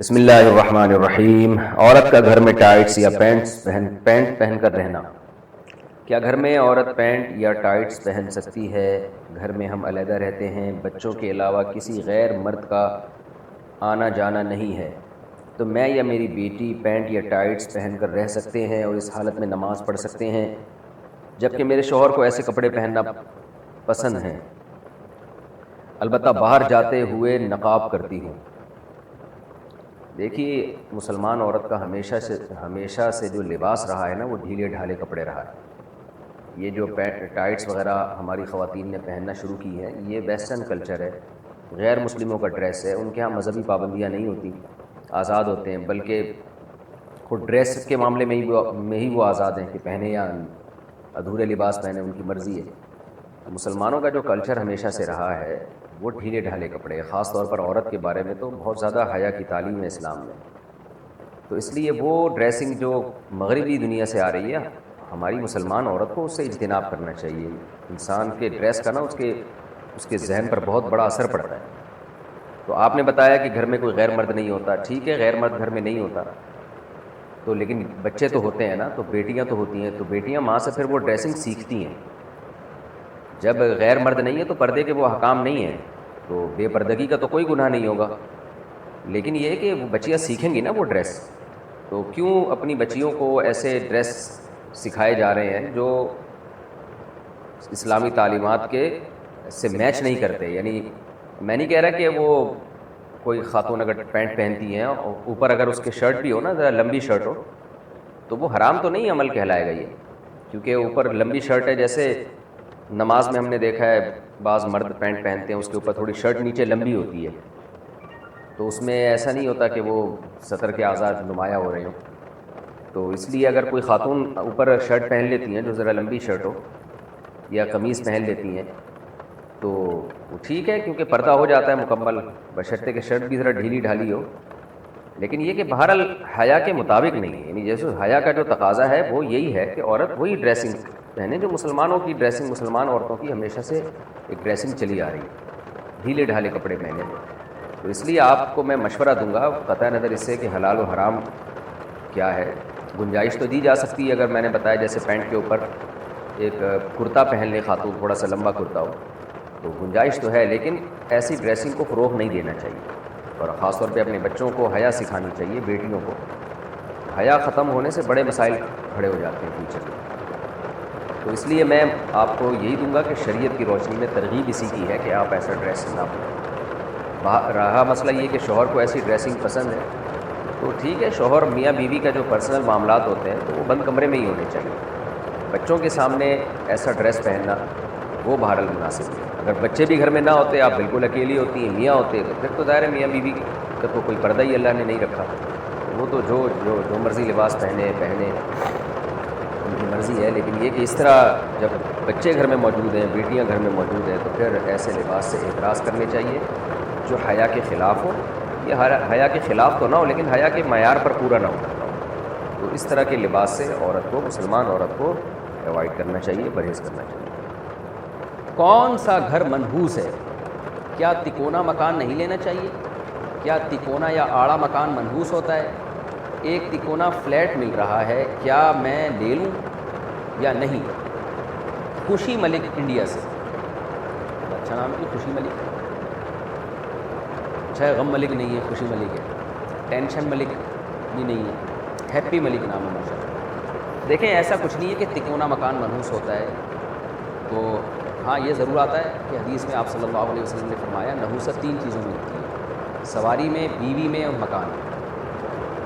بسم اللہ الرحمن الرحیم۔ عورت کا گھر میں ٹائٹس یا پینٹ پہن کر رہنا۔ کیا گھر میں عورت پینٹ یا ٹائٹس پہن سکتی ہے؟ گھر میں ہم علیحدہ رہتے ہیں، بچوں کے علاوہ کسی غیر مرد کا آنا جانا نہیں ہے، تو میں یا میری بیٹی پینٹ یا ٹائٹس پہن کر رہ سکتے ہیں اور اس حالت میں نماز پڑھ سکتے ہیں، جبکہ میرے شوہر کو ایسے کپڑے پہننا پسند ہیں، البتہ باہر جاتے ہوئے نقاب کرتی ہوں۔ دیکھیے، مسلمان عورت کا ہمیشہ سے جو لباس رہا ہے نا، وہ ڈھیلے ڈھالے کپڑے رہا ہے۔ یہ جو ٹائٹس وغیرہ ہماری خواتین نے پہننا شروع کی ہے، یہ ویسٹرن کلچر ہے، غیر مسلموں کا ڈریس ہے۔ ان کے ہاں مذہبی پابندیاں نہیں ہوتی، آزاد ہوتے ہیں، بلکہ خود ڈریس کے معاملے میں ہی وہ آزاد ہیں کہ پہنے یا ادھورے لباس پہنے، ان کی مرضی ہے۔ مسلمانوں کا جو کلچر ہمیشہ سے رہا ہے وہ ڈھیلے ڈھالے کپڑے، خاص طور پر عورت کے بارے میں تو بہت زیادہ حیا کی تعلیم ہے اسلام میں، تو اس لیے وہ ڈریسنگ جو مغربی دنیا سے آ رہی ہے، ہماری مسلمان عورت کو اس سے اجتناب کرنا چاہیے۔ انسان کے ڈریس کا نا اس کے ذہن پر بہت بڑا اثر پڑتا ہے۔ تو آپ نے بتایا کہ گھر میں کوئی غیر مرد نہیں ہوتا، ٹھیک ہے، غیر مرد گھر میں نہیں ہوتا تو لیکن بچے تو ہوتے ہیں نا، تو بیٹیاں تو ہوتی ہیں، تو بیٹیاں ماں سے پھر وہ ڈریسنگ سیکھتی ہیں۔ جب غیر مرد نہیں ہے تو پردے کے وہ احکام نہیں ہیں، تو بے پردگی کا تو کوئی گناہ نہیں ہوگا، لیکن یہ ہے کہ وہ بچیاں سیکھیں گی نا وہ ڈریس، تو کیوں اپنی بچیوں کو ایسے ڈریس سکھائے جا رہے ہیں جو اسلامی تعلیمات کے سے میچ نہیں کرتے؟ یعنی میں نہیں کہہ رہا کہ وہ کوئی خاتون اگر پینٹ پہنتی ہیں اور اوپر اگر اس کے شرٹ بھی ہو نا، ذرا لمبی شرٹ ہو، تو وہ حرام تو نہیں عمل کہلائے گا یہ، کیونکہ اوپر لمبی شرٹ ہے۔ جیسے نماز میں ہم نے دیکھا ہے بعض مرد پینٹ پہنتے ہیں، اس کے اوپر تھوڑی شرٹ نیچے لمبی ہوتی ہے، تو اس میں ایسا نہیں ہوتا کہ وہ سطر کے آزاد نمایاں ہو رہے ہوں۔ تو اس لیے اگر کوئی خاتون اوپر شرٹ پہن لیتی ہیں جو ذرا لمبی شرٹ ہو، یا قمیص پہن لیتی ہیں، تو وہ ٹھیک ہے، کیونکہ پردہ ہو جاتا ہے مکمل، بشرطے کہ شرٹ بھی ذرا ڈھیلی ڈھالی ہو۔ لیکن یہ کہ بہرحال حیا کے مطابق نہیں ہے، یعنی جیسے حیا کا جو تقاضا ہے وہ یہی ہے کہ عورت وہی ڈریسنگ پہنے جو مسلمانوں کی ڈریسنگ، مسلمان عورتوں کی ہمیشہ سے ایک ڈریسنگ چلی آ رہی ہے، ڈھیلے ڈھالے کپڑے پہنے۔ تو اس لیے آپ کو میں مشورہ دوں گا، قطع نظر اس سے کہ حلال و حرام کیا ہے، گنجائش تو دی جا سکتی ہے، اگر میں نے بتایا جیسے پینٹ کے اوپر ایک کرتا پہن لے خاتون، تھوڑا سا لمبا کرتا ہو، تو گنجائش تو ہے، لیکن ایسی ڈریسنگ کو فروغ نہیں دینا چاہیے، اور خاص طور پہ اپنے بچوں کو حیا سکھانی چاہیے، بیٹیوں کو۔ حیا ختم ہونے سے بڑے مسائل کھڑے ہو جاتے ہیں فیوچر میں۔ تو اس لیے میں آپ کو یہی دوں گا کہ شریعت کی روشنی میں ترغیب اسی کی ہے کہ آپ ایسا ڈریس نہ پہنیں۔ رہا مسئلہ یہ کہ شوہر کو ایسی ڈریسنگ پسند ہے، تو ٹھیک ہے، شوہر میاں بیوی کا جو پرسنل معاملات ہوتے ہیں تو وہ بند کمرے میں ہی ہونے چاہیے۔ بچوں کے سامنے ایسا ڈریس پہننا وہ بہرحال مناسب ہے۔ اگر بچے بھی گھر میں نہ ہوتے، آپ بالکل اکیلی ہوتی ہیں، میاں ہوتے، تو پھر تو ظاہر ہے میاں بیوی کا تو کوئی پردہ ہی اللہ نے نہیں رکھا، وہ تو جو مرضی لباس پہنے ان کی مرضی ہے۔ لیکن یہ کہ اس طرح جب بچے گھر میں موجود ہیں، بیٹیاں گھر میں موجود ہیں، تو پھر ایسے لباس سے اعتراض کرنے چاہیے جو حیا کے خلاف ہو، یا حیا کے خلاف تو نہ ہو لیکن حیا کے معیار پر پورا نہ اترتا ہو۔ تو اس طرح کے لباس سے عورت کو، مسلمان عورت کو اوائڈ کرنا چاہیے، پرہیز کرنا چاہیے۔ کون سا گھر منحوس ہے؟ کیا تکونا مکان نہیں لینا چاہیے؟ کیا تکونا یا آڑا مکان منحوس ہوتا ہے؟ ایک تکونا فلیٹ مل رہا ہے، کیا میں لے لوں یا نہیں؟ خوشی ملک انڈیا سے، اچھا نام ہے خوشی ملک، اچھا غم ملک نہیں ہے، خوشی ملک ہے، ٹینشن ملک بھی نہیں ہے، ہیپی ملک نام ہے ماشاء اللہ۔ دیکھیں، ایسا کچھ نہیں ہے کہ تکونا مکان منحوس ہوتا ہے، تو ہاں یہ ضرور آتا ہے کہ حدیث میں آپ صلی اللہ علیہ وسلم نے فرمایا نحوست 3 چیزوں میں ہوتی ہے، سواری میں، بیوی میں اور مکان میں۔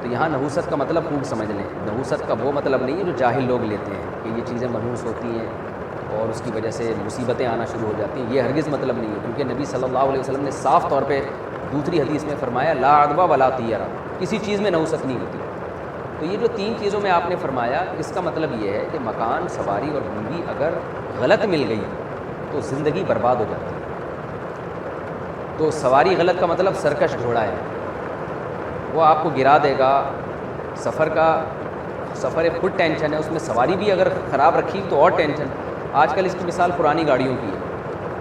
تو یہاں نحوست کا مطلب خوب سمجھ لیں، نحوست کا وہ مطلب نہیں ہے جو جاہل لوگ لیتے ہیں کہ یہ چیزیں منحوس ہوتی ہیں اور اس کی وجہ سے مصیبتیں آنا شروع ہو جاتی ہیں، یہ ہرگز مطلب نہیں ہے، کیونکہ نبی صلی اللہ علیہ وسلم نے صاف طور پہ دوسری حدیث میں فرمایا لا عدوہ ولا طیرہ، کسی چیز میں نحوست نہیں ہوتی۔ تو یہ جو 3 چیزوں میں آپ نے فرمایا، اس کا مطلب یہ ہے کہ مکان، سواری اور بیوی اگر غلط مل گئی تو زندگی برباد ہو جاتی ہے۔ تو سواری غلط کا مطلب سرکش گھوڑا ہے، وہ آپ کو گرا دے گا، سفر ایک خود ٹینشن ہے، اس میں سواری بھی اگر خراب رکھی تو اور ٹینشن۔ آج کل اس کی مثال پرانی گاڑیوں کی ہے،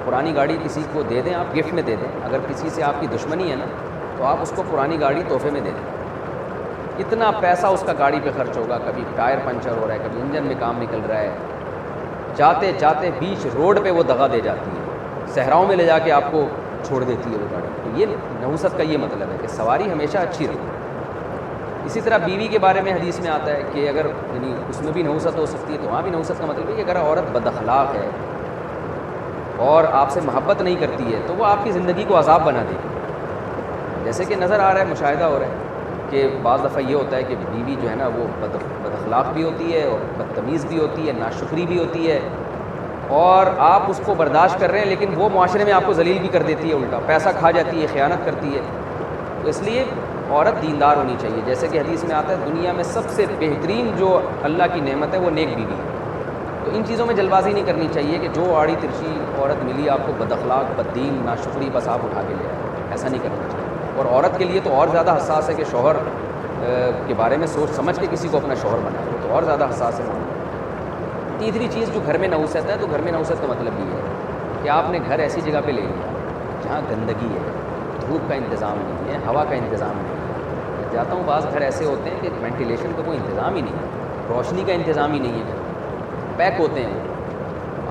پرانی گاڑی کسی کو دے دیں آپ، گفٹ میں دے دیں، اگر کسی سے آپ کی دشمنی ہے نا تو آپ اس کو پرانی گاڑی تحفے میں دے دیں. اتنا پیسہ اس کا گاڑی پہ خرچ ہوگا, کبھی ٹائر پنچر ہو رہا ہے, کبھی انجن میں کام نکل رہا ہے, جاتے جاتے بیچ روڈ پہ وہ دغا دے جاتی ہے, صحراؤں میں لے جا کے آپ کو چھوڑ دیتی ہے وہ گاڑی. تو یہ نحوست کا یہ مطلب ہے کہ سواری ہمیشہ اچھی رہے. اسی طرح بیوی کے بارے میں حدیث میں آتا ہے کہ اگر یعنی اس میں بھی نحوست ہو سکتی ہے, تو وہاں بھی نحوست کا مطلب ہے کہ اگر عورت بد اخلاق ہے اور آپ سے محبت نہیں کرتی ہے تو وہ آپ کی زندگی کو عذاب بنا دے گی. جیسے کہ نظر آ رہا ہے, مشاہدہ ہو رہا ہے کہ بعض دفعہ یہ ہوتا ہے کہ بیوی جو ہے نا وہ بد اخلاق بھی ہوتی ہے اور بدتمیز بھی ہوتی ہے, ناشکری بھی ہوتی ہے, اور آپ اس کو برداشت کر رہے ہیں لیکن وہ معاشرے میں آپ کو ذلیل بھی کر دیتی ہے, الٹا پیسہ کھا جاتی ہے, خیانت کرتی ہے. تو اس لیے عورت دیندار ہونی چاہیے. جیسے کہ حدیث میں آتا ہے دنیا میں سب سے بہترین جو اللہ کی نعمت ہے وہ نیک بیوی ہے. تو ان چیزوں میں جلد بازی نہیں کرنی چاہیے کہ جو آڑی ترچی عورت ملی آپ کو, بد اخلاق, بد دین, ناشکری, بس آپ اٹھا کے لے آئے. ایسا نہیں کرنا چاہیے. اور عورت کے لیے تو اور زیادہ حساس ہے کہ شوہر کے بارے میں سوچ سمجھ کے کسی کو اپنا شوہر بنائے, وہ تو اور زیادہ حساس ہے. تیسری چیز جو گھر میں نحوست ہے, تو گھر میں نحوست کا مطلب یہ ہے کہ آپ نے گھر ایسی جگہ پہ لے لیا جہاں گندگی ہے, دھوپ کا انتظام نہیں ہے, ہوا کا انتظام نہیں ہے. میں جاتا ہوں بعض گھر ایسے ہوتے ہیں کہ وینٹیلیشن کا کوئی انتظام ہی نہیں ہے, روشنی کا انتظام ہی نہیں ہے, پیک ہوتے ہیں.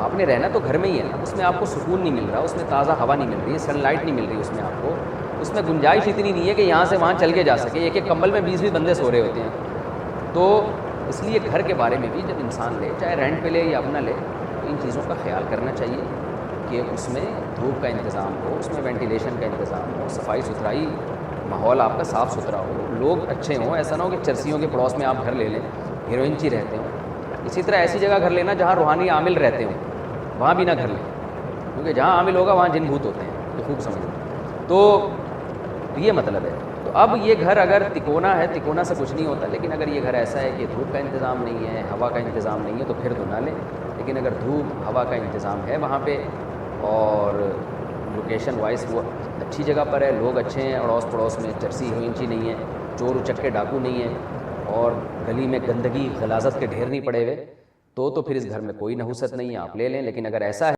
آپ نے رہنا تو گھر میں ہی ہے نا, اس میں آپ کو سکون نہیں مل رہا, اس میں تازہ ہوا نہیں مل رہی, سن لائٹ نہیں مل رہی, اس میں آپ کو, اس میں گنجائش اتنی نہیں ہے کہ یہاں سے وہاں چل کے جا سکے. ایک ایک کمبل میں 20 بندے سو رہے ہوتے ہیں. تو اس لیے گھر کے بارے میں بھی جب انسان لے, چاہے رینٹ پہ لے یا اپنا لے, تو ان چیزوں کا خیال کرنا چاہیے کہ اس میں دھوپ کا انتظام ہو, اس میں وینٹیلیشن کا انتظام ہو, صفائی ستھرائی, ماحول آپ کا صاف ستھرا ہو, لوگ اچھے ہوں. ایسا نہ ہو کہ چرسیوں کے پڑوس میں آپ گھر لے لیں, ہیروئنچی رہتے ہوں. اسی طرح ایسی جگہ گھر لینا جہاں روحانی عامل رہتے ہوں, وہاں بھی نہ گھر لیں, کیونکہ جہاں عامل ہوگا وہاں جن بھوت ہوتے ہیں, تو خوب سمجھیں. تو یہ مطلب ہے. تو اب یہ گھر اگر تکونا ہے, تکونا سے کچھ نہیں ہوتا, لیکن اگر یہ گھر ایسا ہے کہ دھوپ کا انتظام نہیں ہے, ہوا کا انتظام نہیں ہے, تو پھر تو نہ لیں. لیکن اگر دھوپ ہوا کا انتظام ہے وہاں پہ, اور لوکیشن وائز وہ اچھی جگہ پر ہے, لوگ اچھے ہیں, اڑوس پڑوس میں چرسی ہیروئنچی نہیں ہے, چور اچکے ڈاکو نہیں ہے, اور گلی میں گندگی غلاظت کے ڈھیر نہیں پڑے ہوئے, تو پھر اس گھر میں کوئی نحوست نہیں ہے, آپ لے لیں. لیکن اگر ایسا ہے